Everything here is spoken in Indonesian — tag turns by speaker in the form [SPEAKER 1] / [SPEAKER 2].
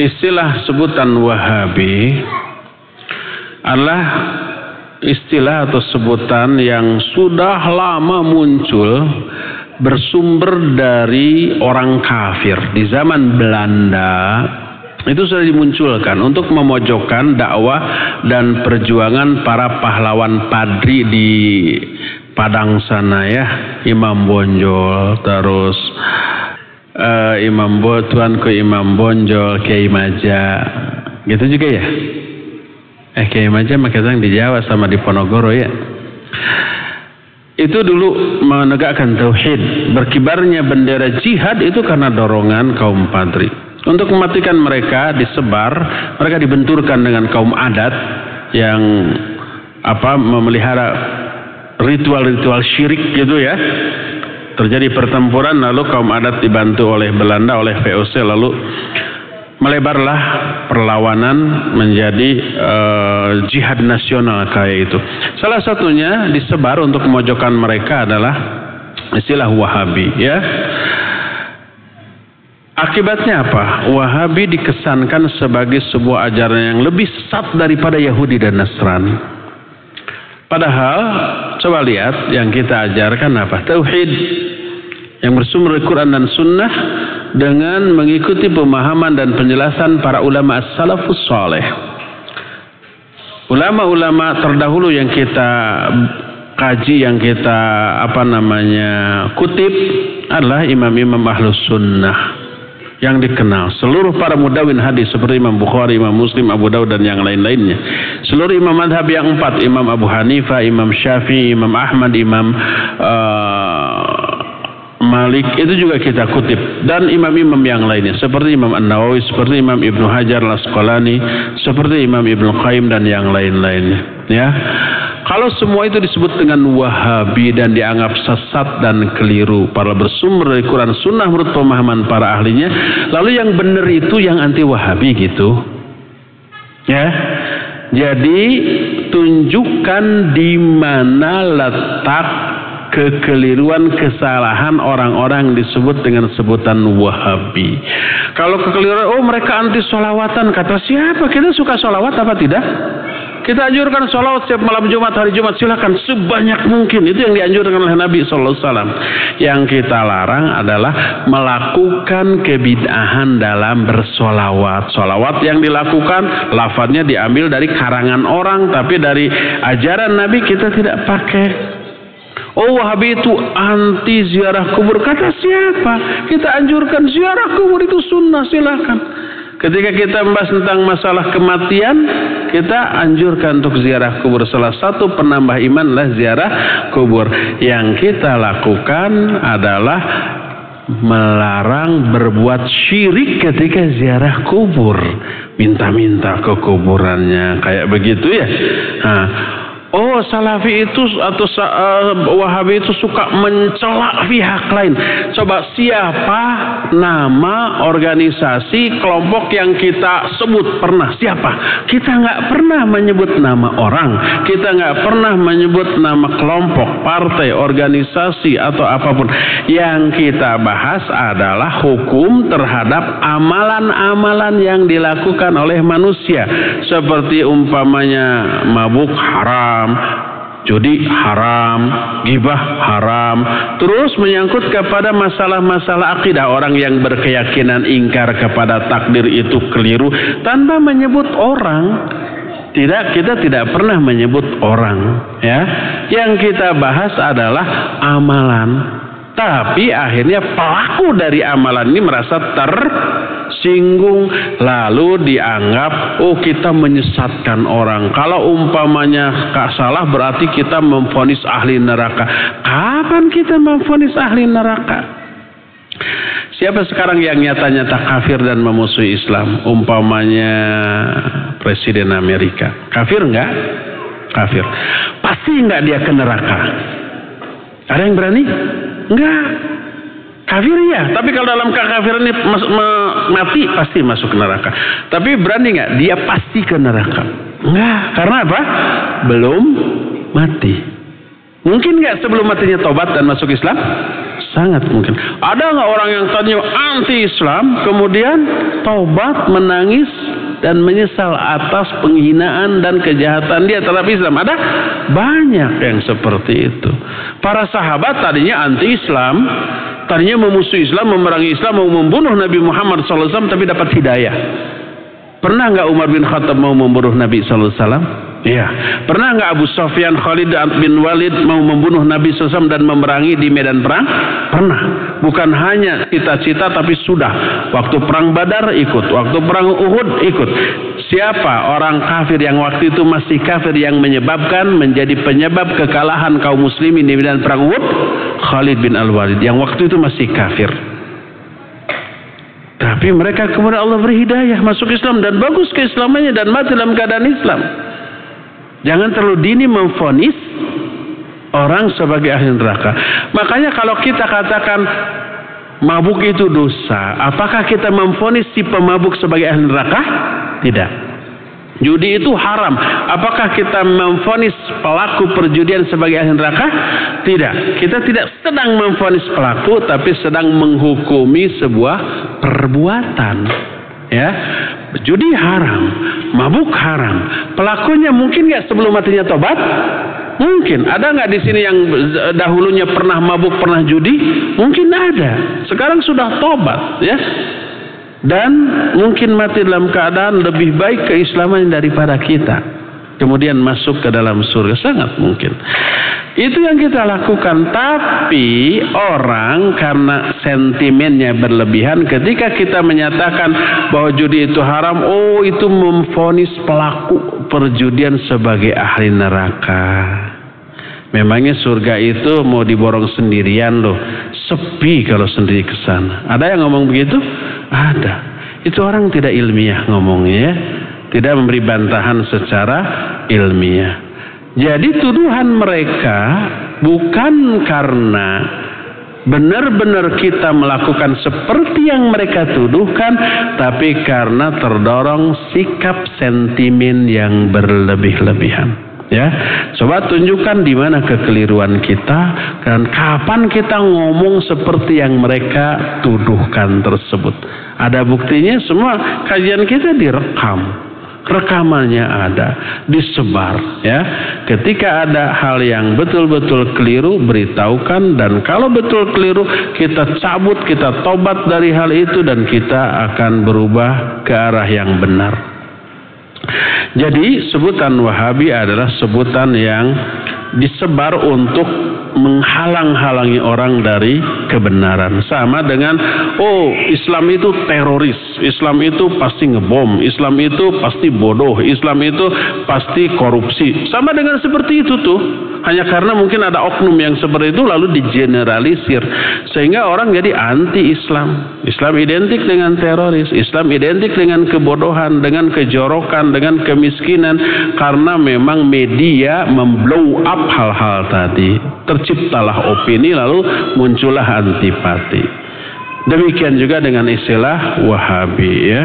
[SPEAKER 1] Istilah sebutan Wahabi adalah istilah atau sebutan yang sudah lama muncul, bersumber dari orang kafir di zaman Belanda. Itu sudah dimunculkan untuk memojokkan dakwah dan perjuangan para pahlawan Padri di Padang sana ya, Imam Bonjol, terus Tuanku Imam Bonjol, Kiai Maja, gitu juga ya. Kiai Maja makanya di Jawa sama di Ponorogo ya. Itu dulu menegakkan tauhid, berkibarnya bendera jihad itu karena dorongan kaum Padri. Untuk mematikan mereka disebar, mereka dibenturkan dengan kaum adat yang memelihara ritual-ritual syirik gitu ya. Terjadi pertempuran, lalu kaum adat dibantu oleh Belanda, oleh VOC, lalu melebarlah perlawanan menjadi jihad nasional kayak itu. Salah satunya disebar untuk memojokkan mereka adalah istilah Wahabi ya. Akibatnya apa? Wahabi dikesankan sebagai sebuah ajaran yang lebih sesat daripada Yahudi dan Nasrani. Padahal coba lihat yang kita ajarkan apa? Tauhid yang bersumber dari Quran dan Sunnah dengan mengikuti pemahaman dan penjelasan para ulama as-salafus saleh. Ulama-ulama terdahulu yang kita kaji, yang kita kutip adalah imam-imam ahlus sunnah yang dikenal. Seluruh para mudawin hadis seperti Imam Bukhari, Imam Muslim, Abu Daud dan yang lain-lainnya. Seluruh imam madhab yang 4, Imam Abu Hanifah, Imam Syafi'i, Imam Ahmad, Imam Malik, itu juga kita kutip. Dan imam-imam yang lainnya seperti Imam An-Nawawi, seperti Imam Ibnu Hajar Al-Asqalani, seperti Imam Ibnu Qayyim dan yang lain-lainnya ya. Kalau semua itu disebut dengan Wahabi dan dianggap sesat dan keliru, para bersumber dari Quran Sunnah menurut pemahaman para ahlinya, lalu yang benar itu yang anti Wahabi gitu ya. Jadi tunjukkan di mana letak kekeliruan, kesalahan orang-orang disebut dengan sebutan Wahabi. Kalau kekeliruan, mereka anti sholawatan, kata siapa? Kita suka sholawat apa tidak? Kita anjurkan sholawat setiap malam Jumat, hari Jumat, silakan sebanyak mungkin. Itu yang dianjurkan oleh Nabi SAW. Yang kita larang adalah melakukan kebid'ahan dalam bersolawat. Solawat yang dilakukan, lafadznya diambil dari karangan orang, tapi dari ajaran Nabi kita tidak pakai. Wahabi itu anti ziarah kubur, kata siapa? Kita anjurkan ziarah kubur itu sunnah, silakan. Ketika kita membahas tentang masalah kematian, kita anjurkan untuk ziarah kubur. Salah satu penambah iman adalah ziarah kubur. Yang kita lakukan adalah melarang berbuat syirik ketika ziarah kubur. Minta-minta ke kuburannya, kayak begitu ya. Salafi itu atau Wahabi itu suka mencela pihak lain. Coba siapa nama organisasi kelompok yang kita sebut pernah? Siapa? Kita nggak pernah menyebut nama orang. Kita nggak pernah menyebut nama kelompok, partai, organisasi atau apapun. Yang kita bahas adalah hukum terhadap amalan-amalan yang dilakukan oleh manusia. Seperti umpamanya mabuk haram, judi haram, ghibah haram, terus menyangkut kepada masalah-masalah akidah. Orang yang berkeyakinan ingkar kepada takdir itu keliru tanpa menyebut orang. Kita tidak pernah menyebut orang ya. Yang kita bahas adalah amalan. Tapi akhirnya pelaku dari amalan ini merasa tersinggung, lalu dianggap kita menyesatkan orang. Kalau umpamanya salah berarti kita memvonis ahli neraka. Kapan kita memvonis ahli neraka? Siapa sekarang yang nyata-nyata kafir dan memusuhi Islam? Umpamanya Presiden Amerika. Kafir enggak? Kafir. Pasti enggak dia ke neraka? Ada yang berani? Enggak. Kafir ya, tapi kalau dalam kekafiran ini mati pasti masuk ke neraka. Tapi berani nggak? Dia pasti ke neraka. Enggak, karena apa? Belum mati. Mungkin nggak sebelum matinya tobat dan masuk Islam? Sangat mungkin. Ada nggak orang yang tadinya anti-Islam kemudian taubat, menangis dan menyesal atas penghinaan dan kejahatan dia terhadap Islam? Ada banyak yang seperti itu. Para sahabat tadinya anti-Islam, tadinya memusuhi Islam, memerangi Islam, mau membunuh Nabi Muhammad SAW, tapi dapat hidayah. Pernah nggak Umar bin Khattab mau membunuh Nabi SAW? Iya. Pernah nggak Abu Sufyan, Khalid bin Walid mau membunuh Nabi SAW dan memerangi di medan perang? Pernah. Bukan hanya cita-cita, tapi sudah. Waktu perang Badar ikut, waktu perang Uhud ikut. Siapa orang kafir yang waktu itu masih kafir yang menyebabkan menjadi penyebab kekalahan kaum muslimin di medan perang Uhud? Khalid bin Al-Walid yang waktu itu masih kafir. Tapi mereka kemudian Allah beri hidayah masuk Islam dan bagus keislamannya dan mati dalam keadaan Islam. Jangan terlalu dini memvonis orang sebagai ahli neraka. Makanya kalau kita katakan mabuk itu dosa, apakah kita memvonis si pemabuk sebagai ahli neraka? Tidak. Judi itu haram, apakah kita memvonis pelaku perjudian sebagai ahli neraka? Tidak. Kita tidak sedang memvonis pelaku, tapi sedang menghukumi sebuah perbuatan. Ya, judi haram, mabuk haram. Pelakunya mungkin nggak sebelum matinya tobat? Mungkin. Ada nggak di sini yang dahulunya pernah mabuk, pernah judi? Mungkin ada. Sekarang sudah tobat, ya. Dan mungkin mati dalam keadaan lebih baik keislaman daripada kita. Kemudian masuk ke dalam surga, sangat mungkin. Itu yang kita lakukan. Tapi orang karena sentimennya berlebihan, ketika kita menyatakan bahwa judi itu haram, oh itu memvonis pelaku perjudian sebagai ahli neraka. Memangnya surga itu mau diborong sendirian loh, sepi kalau sendiri ke sana. Ada yang ngomong begitu? Ada. Itu orang tidak ilmiah ngomongnya, tidak memberi bantahan secara ilmiah. Jadi tuduhan mereka bukan karena benar-benar kita melakukan seperti yang mereka tuduhkan, tapi karena terdorong sikap sentimen yang berlebih-lebihan. Ya, coba tunjukkan di mana kekeliruan kita dan kapan kita ngomong seperti yang mereka tuduhkan tersebut. Ada buktinya, semua kajian kita direkam. Rekamannya ada, disebar, ya. Ketika ada hal yang betul-betul keliru, beritahukan, dan kalau betul keliru kita cabut, kita tobat dari hal itu dan kita akan berubah ke arah yang benar. Jadi sebutan Wahabi adalah sebutan yang disebar untuk menghalang-halangi orang dari kebenaran. Sama dengan Islam itu teroris, Islam itu pasti ngebom, Islam itu pasti bodoh, Islam itu pasti korupsi. Sama dengan seperti itu tuh. Hanya karena mungkin ada oknum yang seperti itu lalu digeneralisir sehingga orang jadi anti-Islam. Islam identik dengan teroris, Islam identik dengan kebodohan, dengan kejorokan, dengan kemiskinan, karena memang media memblow up hal-hal tadi. Terciptalah opini lalu muncullah antipati. Demikian juga dengan istilah Wahabi, ya.